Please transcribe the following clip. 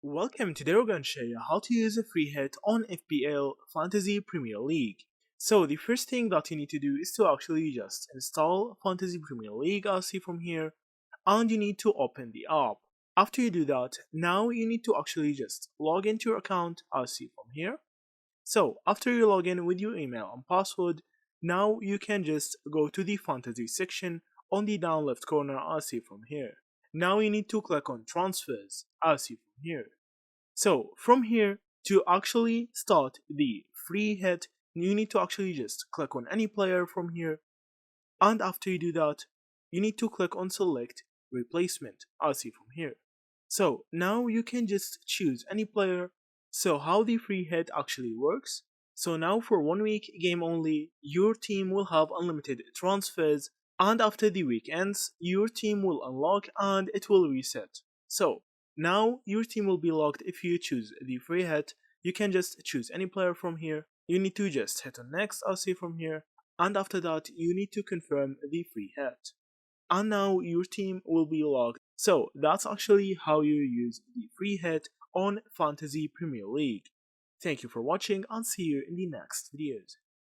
Welcome. Today we're going to show you how to use a free hit on FPL Fantasy Premier League. So the first thing that you need to do is to actually just install Fantasy Premier League as see from here, and you need to open the app. After you do that, now you need to actually just log into your account as see from here. So after you log in with your email and password, now you can just go to the Fantasy section on the down left corner as see from here. Now you need to click on transfers as see from here. So from here, to actually start the free hit, you need to actually just click on any player from here, and after you do that, you need to click on select replacement as see from here. So now you can just choose any player. So how the free hit actually works, so now for 1 week game only, your team will have unlimited transfers, and after the week ends, your team will unlock and it will reset. So now your team will be locked if you choose the free hit. You can just choose any player from here. You need to just hit on next as see from here, and after that you need to confirm the free hit. And now your team will be logged. So that's actually how you use the free hit on Fantasy Premier League. Thank you for watching and see you in the next videos.